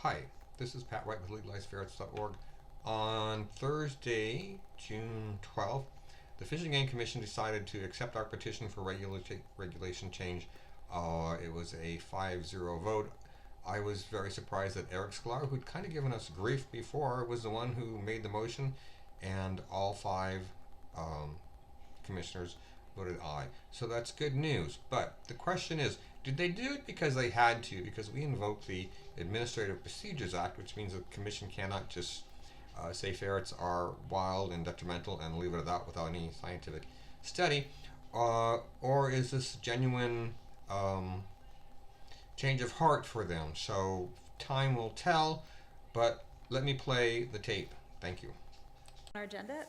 Hi, this is Pat White with LegalizeFerrets.org. On Thursday, June 12th, the Fish and Game Commission decided to accept our petition for regulation change. It was a 5-0 vote. I was very surprised that Eric Sklar, who'd kind of given us grief before, was the one who made the motion, and all five commissioners voted aye. So that's good news. But the question is, did they do it because they had to? Because we invoked the Administrative Procedures Act, which means the commission cannot just say ferrets are wild and detrimental and leave it at that without any scientific study. Or is this genuine change of heart for them? So time will tell, but let me play the tape. Thank you. Our agenda,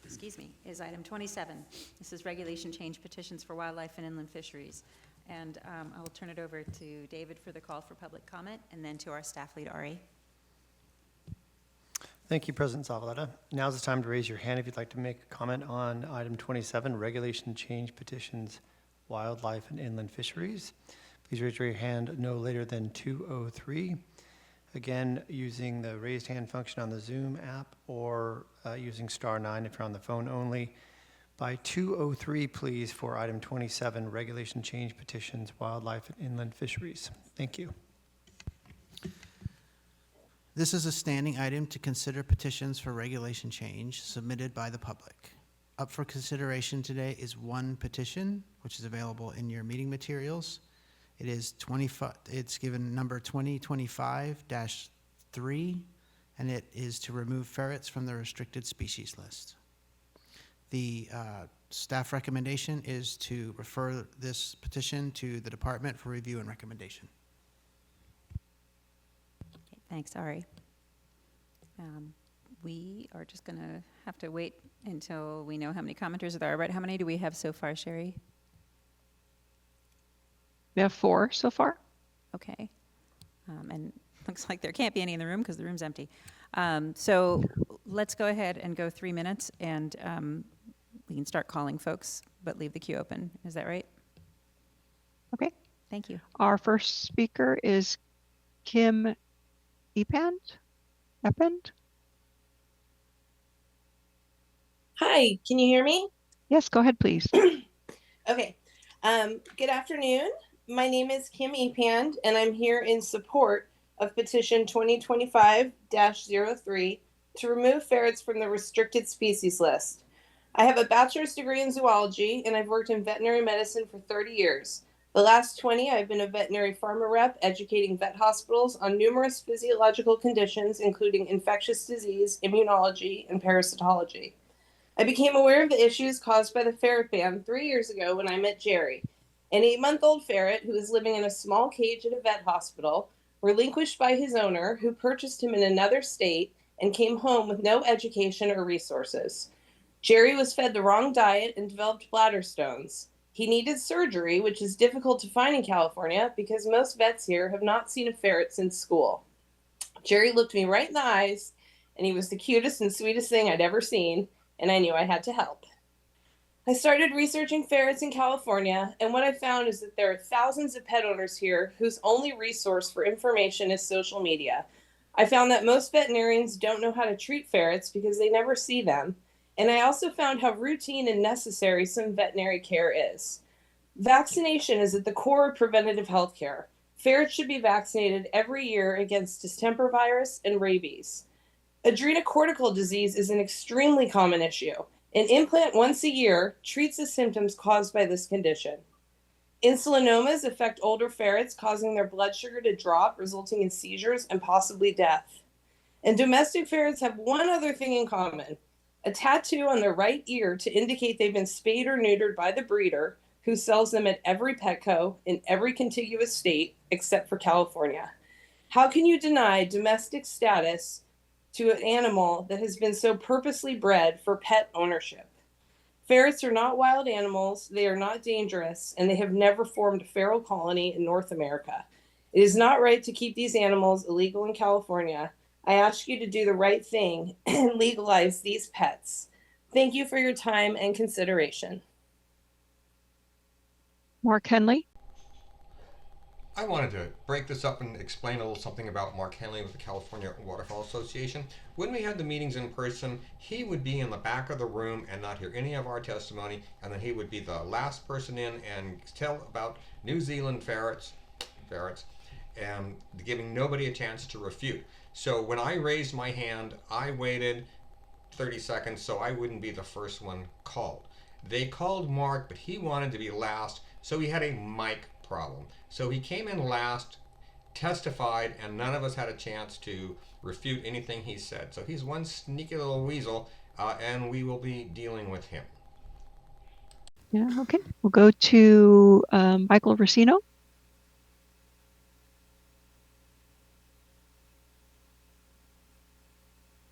excuse me, is item 27. This is regulation change petitions for wildlife and inland fisheries. And I will turn it over to David for the call for public comment, and then to our staff lead, Ari. Thank you, President Zavaleta. Now's the time to raise your hand if you'd like to make a comment on item 27, regulation change petitions, wildlife and inland fisheries. Please raise your hand no later than 2:03. Again, using the raised hand function on the Zoom app, or using *9 if you're on the phone only. By 2:03, please, for item 27, regulation change petitions, wildlife and inland fisheries. Thank you. This is a standing item to consider petitions for regulation change submitted by the public. Up for consideration today is one petition, which is available in your meeting materials. It is it's given number 2025-3, and it is to remove ferrets from the restricted species list. The staff recommendation is to refer this petition to the department for review and recommendation. Okay, thanks, Ari. We are just going to have to wait until we know how many commenters there are. Right? How many do we have so far, Sherry? We have 4 so far. Okay. And looks like there can't be any in the room because the room's empty. So let's go ahead and go 3 minutes, and we can start calling folks, but leave the queue open. Is that right? Okay. Thank you. Our first speaker is Kim Epand. Hi, can you hear me? Yes, go ahead, please. Okay. Good afternoon. My name is Kim Epand, and I'm here in support of petition 2025-03 to remove ferrets from the restricted species list. I have a bachelor's degree in zoology, and I've worked in veterinary medicine for 30 years. The last 20, I've been a veterinary pharma rep, educating vet hospitals on numerous physiological conditions, including infectious disease, immunology, and parasitology. I became aware of the issues caused by the ferret ban 3 years ago when I met Jerry, an 8-month-old ferret who was living in a small cage at a vet hospital, relinquished by his owner, who purchased him in another state and came home with no education or resources. Jerry was fed the wrong diet and developed bladder stones. He needed surgery, which is difficult to find in California because most vets here have not seen a ferret since school. Jerry looked me right in the eyes, and he was the cutest and sweetest thing I'd ever seen, and I knew I had to help. I started researching ferrets in California, and what I found is that there are thousands of pet owners here whose only resource for information is social media. I found that most veterinarians don't know how to treat ferrets because they never see them, and I also found how routine and necessary some veterinary care is. Vaccination is at the core of preventative health care. Ferrets should be vaccinated every year against distemper virus and rabies. Adrenocortical disease is an extremely common issue. An implant once a year treats the symptoms caused by this condition. Insulinomas affect older ferrets, causing their blood sugar to drop, resulting in seizures and possibly death. And domestic ferrets have one other thing in common: a tattoo on their right ear to indicate they've been spayed or neutered by the breeder, who sells them at every Petco in every contiguous state except for California. How can you deny domestic status to an animal that has been so purposely bred for pet ownership? Ferrets are not wild animals, they are not dangerous, and they have never formed a feral colony in North America. It is not right to keep these animals illegal in California. I ask you to do the right thing and legalize these pets. Thank you for your time and consideration. Mark Henley. I wanted to break this up and explain a little something about Mark Henley with the California Waterfowl Association. When we had the meetings in person, he would be in the back of the room and not hear any of our testimony, and then he would be the last person in and tell about New Zealand ferrets, and giving nobody a chance to refute. So when I raised my hand, I waited 30 seconds so I wouldn't be the first one called. They called Mark, but he wanted to be last, so he had a mic problem. So he came in last, testified, and none of us had a chance to refute anything he said. So he's one sneaky little weasel, and we will be dealing with him. Yeah, okay. We'll go to Michael Racino.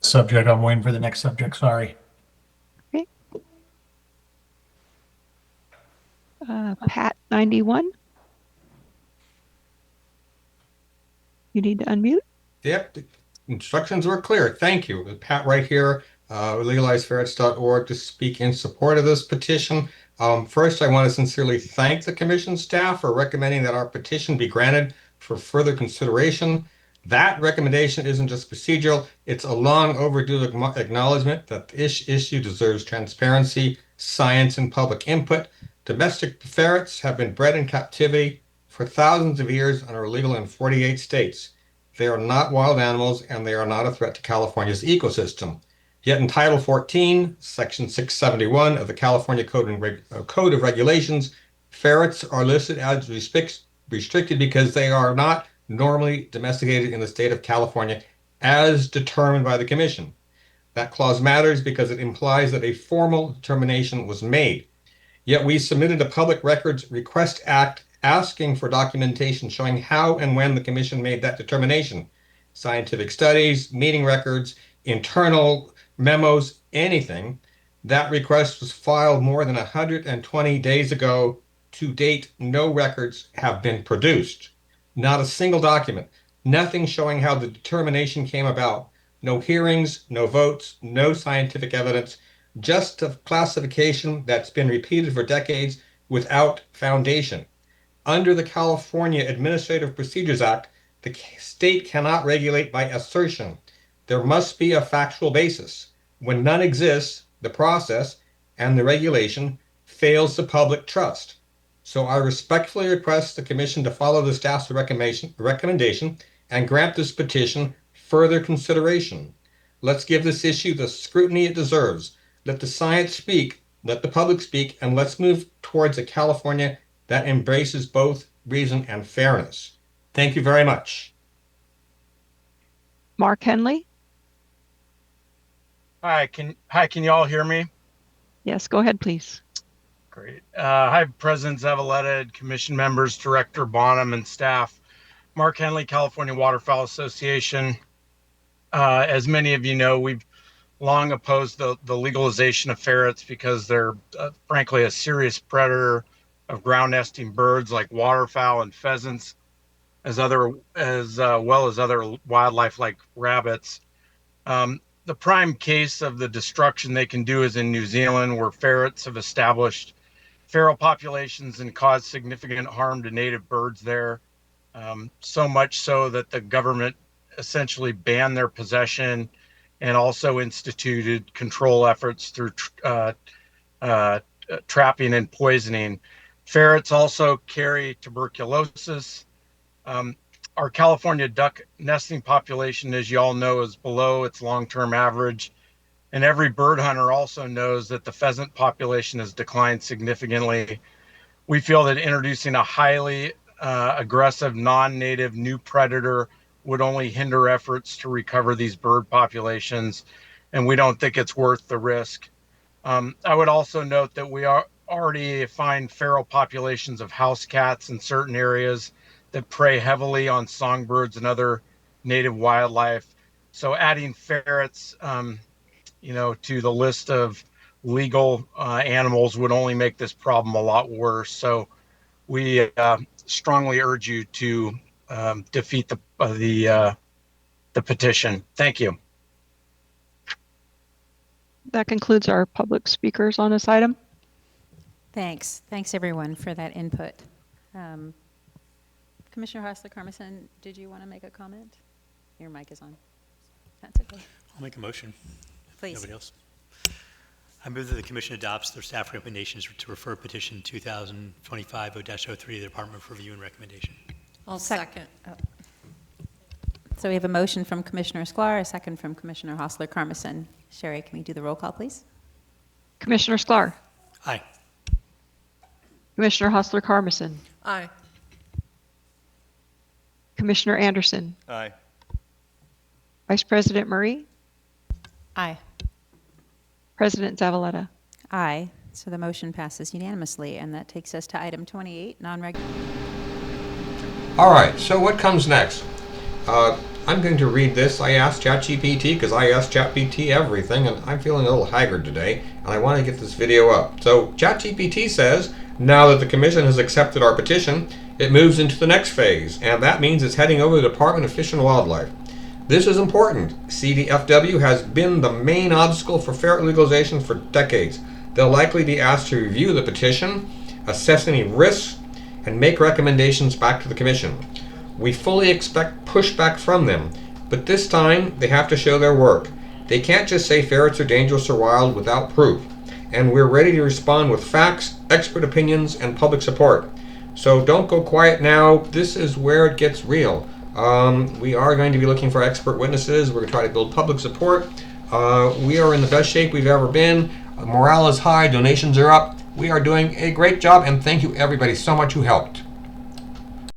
Subject, I'm waiting for the next subject, sorry. Okay. Pat 91. You need to unmute. Yep, the instructions were clear. Thank you. Pat right here, LegalizeFerrets.org, to speak in support of this petition. First, I want to sincerely thank the Commission staff for recommending that our petition be granted for further consideration. That recommendation isn't just procedural, it's a long overdue acknowledgement that the issue deserves transparency, science, and public input. Domestic ferrets have been bred in captivity for thousands of years and are legal in 48 states. They are not wild animals, and they are not a threat to California's ecosystem. Yet in Title 14, Section 671 of the California Code of Regulations, ferrets are listed as restricted because they are not normally domesticated in the state of California as determined by the Commission. That clause matters because it implies that a formal determination was made. Yet we submitted a Public Records Request Act asking for documentation showing how and when the Commission made that determination. Scientific studies, meeting records, internal memos, anything. That request was filed more than 120 days ago. To date, no records have been produced. Not a single document, nothing showing how the determination came about. No hearings, no votes, no scientific evidence, just a classification that's been repeated for decades without foundation. Under the California Administrative Procedures Act, the state cannot regulate by assertion. There must be a factual basis. When none exists, the process and the regulation fails the public trust. So I respectfully request the Commission to follow the staff's recommendation and grant this petition further consideration. Let's give this issue the scrutiny it deserves. Let the science speak, let the public speak, and let's move towards a California that embraces both reason and fairness. Thank you very much. Mark Henley. Hi, can you all hear me? Yes, go ahead, please. Great. Hi, President Zavaleta, Commission members, Director Bonham, and staff. Mark Henley, California Waterfowl Association. As many of you know, we've long opposed the legalization of ferrets because they're frankly a serious predator of ground nesting birds like waterfowl and pheasants, as well as other wildlife like rabbits. The prime case of the destruction they can do is in New Zealand, where ferrets have established feral populations and caused significant harm to native birds there. So much so that the government essentially banned their possession and also instituted control efforts through trapping and poisoning. Ferrets also carry tuberculosis. Our California duck nesting population, as you all know, is below its long-term average. And every bird hunter also knows that the pheasant population has declined significantly. We feel that introducing a highly aggressive non-native new predator would only hinder efforts to recover these bird populations, and we don't think it's worth the risk. I would also note that we already find feral populations of house cats in certain areas that prey heavily on songbirds and other native wildlife. So adding ferrets, to the list of legal animals would only make this problem a lot worse. So we strongly urge you to defeat the petition. Thank you. That concludes our public speakers on this item. Thanks everyone for that input. Commissioner Hostler-Carmison, did you want to make a comment? Your mic is on. That's okay. I'll make a motion. Please. Nobody else? I move that the commission adopts their staff recommendations to refer petition 2025-0-03 to the Department for review and recommendation. I'll second. So we have a motion from Commissioner Sklar, a second from Commissioner Hostler-Carmison. Sherry, can we do the roll call, please? Commissioner Sklar, Aye. Commissioner Hostler-Carmison, Aye. Commissioner Anderson, Aye. Vice President Murray, Aye. President Zavaleta. Aye. So the motion passes unanimously, and that takes us to item 28, non-regular. All right, so what comes next? I'm going to read this. I asked ChatGPT because I asked ChatGPT everything, and I'm feeling a little haggard today, and I want to get this video up. So ChatGPT says, now that the Commission has accepted our petition, it moves into the next phase, and that means it's heading over to the Department of Fish and Wildlife. This is important. CDFW has been the main obstacle for ferret legalization for decades. They'll likely be asked to review the petition, assess any risks, and make recommendations back to the Commission. We fully expect pushback from them, but this time they have to show their work. They can't just say ferrets are dangerous or wild without proof, and we're ready to respond with facts, expert opinions, and public support. So don't go quiet now. This is where it gets real. We are going to be looking for expert witnesses. We're going to try to build public support. We are in the best shape we've ever been. Morale is high. Donations are up. We are doing a great job, and thank you everybody so much who helped.